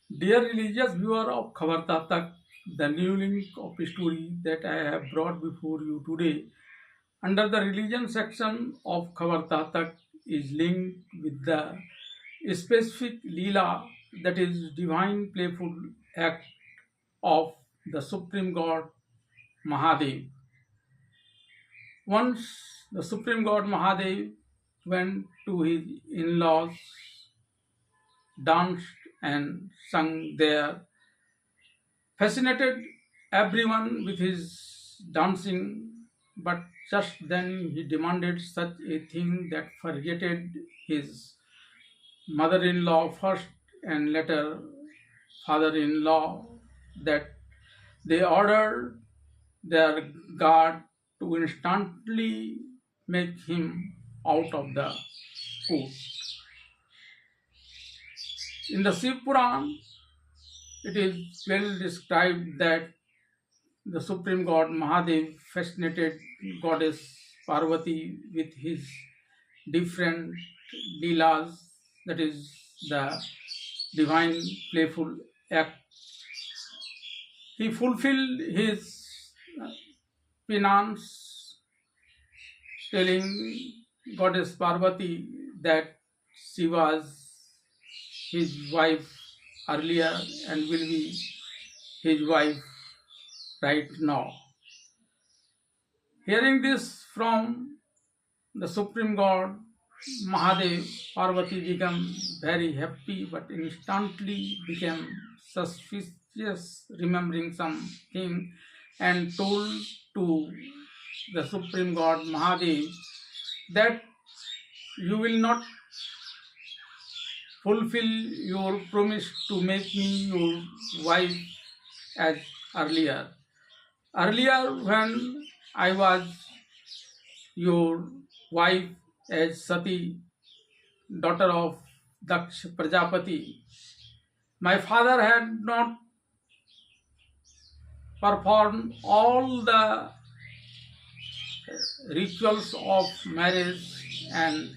Dear religious viewer of Khabar Tak, the new link of story that I have brought before you today under the religion section of Khabar Tak is linked with the specific Leela, that is divine playful act of the Supreme God Mahadev. Once the Supreme God Mahadev went to his in-laws, danced and sung there, fascinated everyone with his dancing, but just then he demanded such a thing that forgetted his mother-in-law first and later father-in-law, that they ordered their guard to instantly make him out of the court. In the Shiv Puran, it is well described that the Supreme God Mahadev fascinated Goddess Parvati with his different leelas, that is, the divine playful act. He fulfilled his penance, telling Goddess Parvati that she was his wife earlier and will be his wife right now. Hearing this from the Supreme God, Mahadev, Parvati became very happy but instantly became suspicious, remembering something, and told to the Supreme God Mahadev that you will not fulfill your promise to make me your wife as earlier. Earlier, when I was your wife as Sati, daughter of Daksh Prajapati, my father had not performed all the rituals of marriage and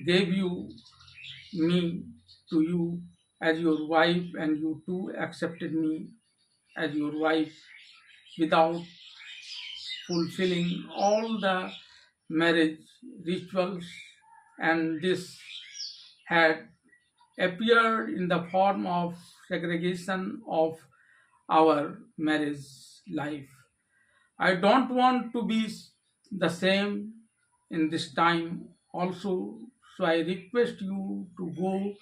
gave me to you as your wife, and you too accepted me as your wife without fulfilling all the marriage rituals, and this had appeared in the form of segregation of our marriage life. I don't want to be the same in this time also, so I request you to go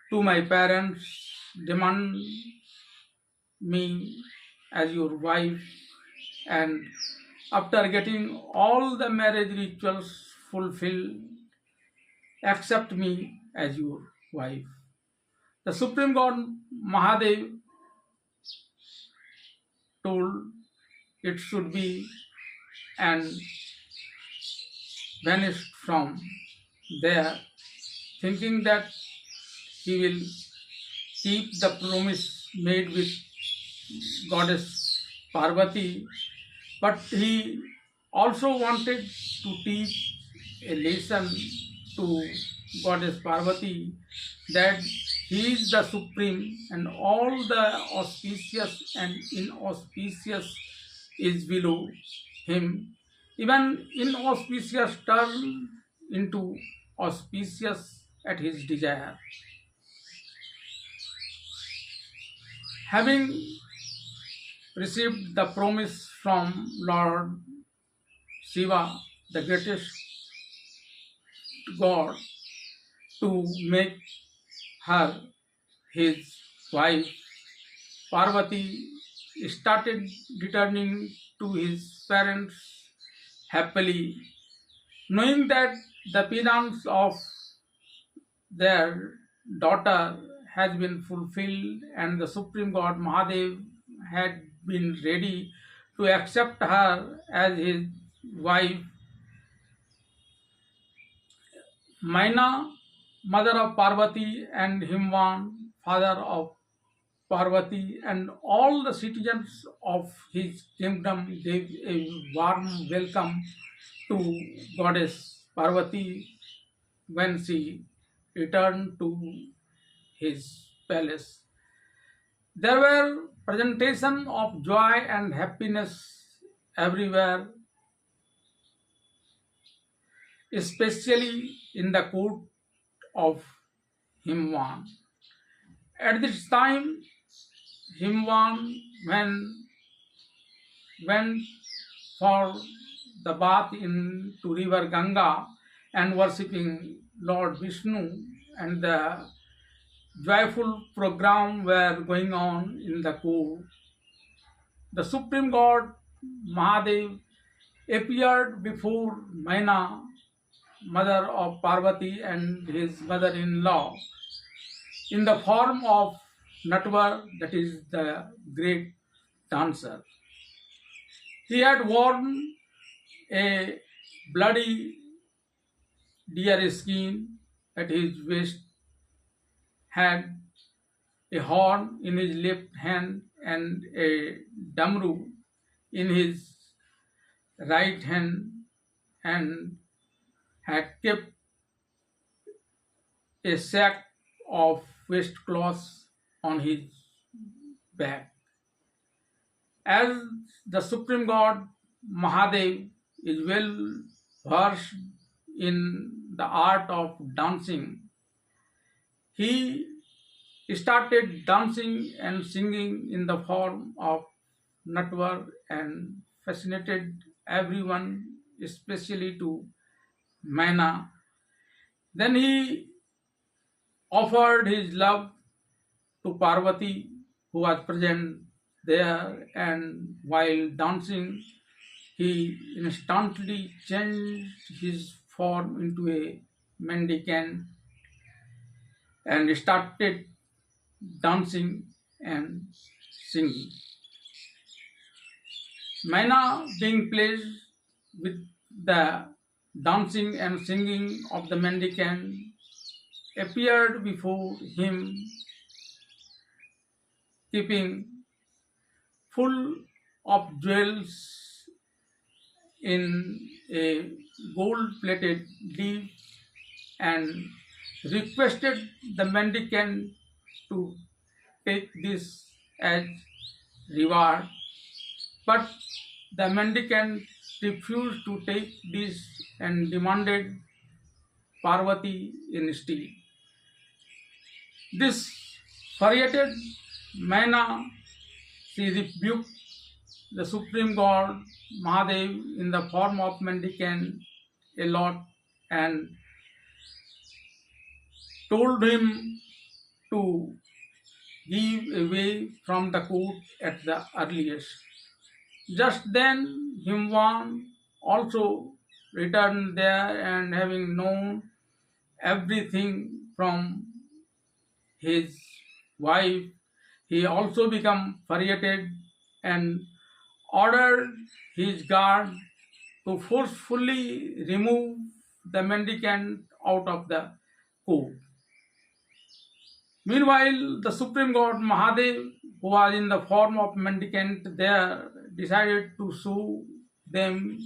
to my parents, demand me as your wife, and after getting all the marriage rituals fulfilled, accept me as your wife. The Supreme God Mahadev told it should be and vanished from there, thinking that he will keep the promise made with Goddess Parvati, but he also wanted to teach a lesson to Goddess Parvati that he is the supreme and all the auspicious and inauspicious is below him. Even inauspicious turn into auspicious at his desire. Having received the promise from Lord Shiva, the greatest God, to make her his wife, Parvati started returning to his parents happily, knowing that the penance of their daughter has been fulfilled and the Supreme God Mahadev had been ready to accept her as his wife. Maina, mother of Parvati, and Himvan, father of Parvati, and all the citizens of his kingdom gave a warm welcome to Goddess Parvati when she returned to his palace. There were presentation of joy and happiness everywhere, especially in the court of Himwan. At this time, Himwan went for the bath into river Ganga and worshipping Lord Vishnu, and the joyful program were going on in the court. The Supreme God Mahadev appeared before Maina, mother of Parvati, and his mother-in-law in the form of Natvar, that is the great dancer. He had worn a bloody deer skin at his waist, had a horn in his left hand and a damru in his right hand, and had kept a sack of waistcloths on his back. As the Supreme God Mahadev is well versed in the art of dancing, he started dancing and singing in the form of Natvar and fascinated everyone, especially to Maina. Then he offered his love to Parvati, who was present there, and while dancing, he instantly changed his form into a mendicant and started dancing and singing. Maina, being pleased with the dancing and singing of the mendicant, appeared before him, keeping full of jewels in a gold-plated dish, and requested the mendicant to take this as reward. But the mendicant refused to take this and demanded Parvati instead. This furiated Maina. She rebuked the Supreme God Mahadev in the form of mendicant a lot and told him to give away from the court at the earliest. Just then Himwan also returned there, and having known everything from his wife, he also became furiated and ordered his guard to forcefully remove the mendicant out of the court. Meanwhile, the Supreme God Mahadev, who was in the form of mendicant there, decided to show them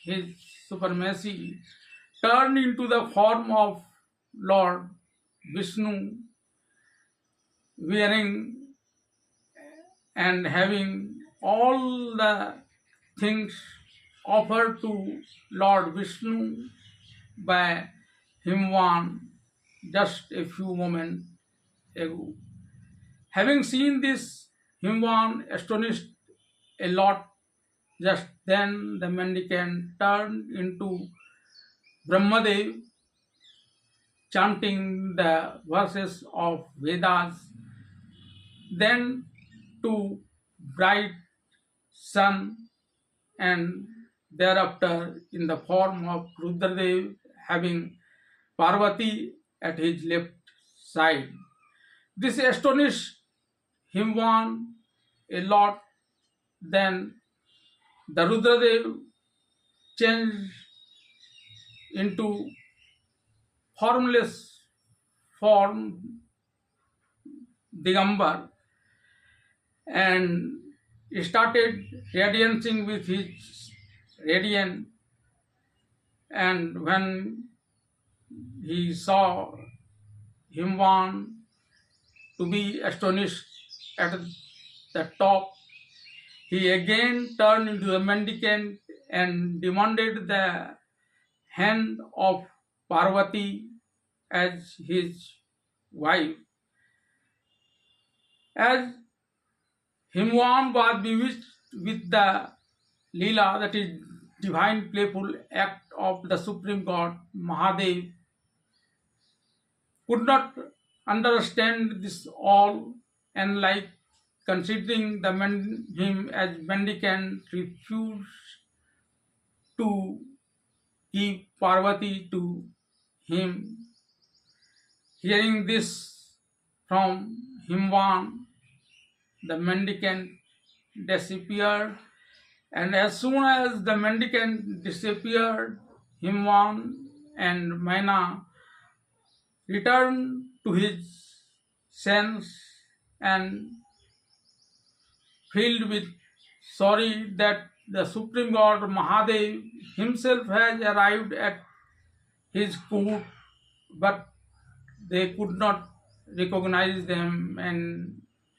his supremacy, turned into the form of Lord Vishnu, wearing and having all the things offered to Lord Vishnu by Himwan just a few moments ago. Having seen this, Himwan astonished a lot. Just then the mendicant turned into Brahmadev, chanting the verses of Vedas, then to bright sun, and thereafter in the form of Rudradev, having Parvati at his left side. This astonished Himwan a lot. Then the Rudradev changed into formless form Digambar and started radiancing with his radiance. And when he saw Himwan to be astonished at the top, he again turned into the mendicant and demanded the hand of Parvati as his wife. As Himwan was bewitched with the Leela, that is, divine playful act of the Supreme God Mahadev, could not understand this all, and like considering him as mendicant, refused to give Parvati to him. Hearing this from Himwan, the mendicant disappeared, and as soon as the mendicant disappeared, Himwan and Maina returned to his sense and filled with sorry that the Supreme God Mahadev himself has arrived at his court, but they could not recognize them, and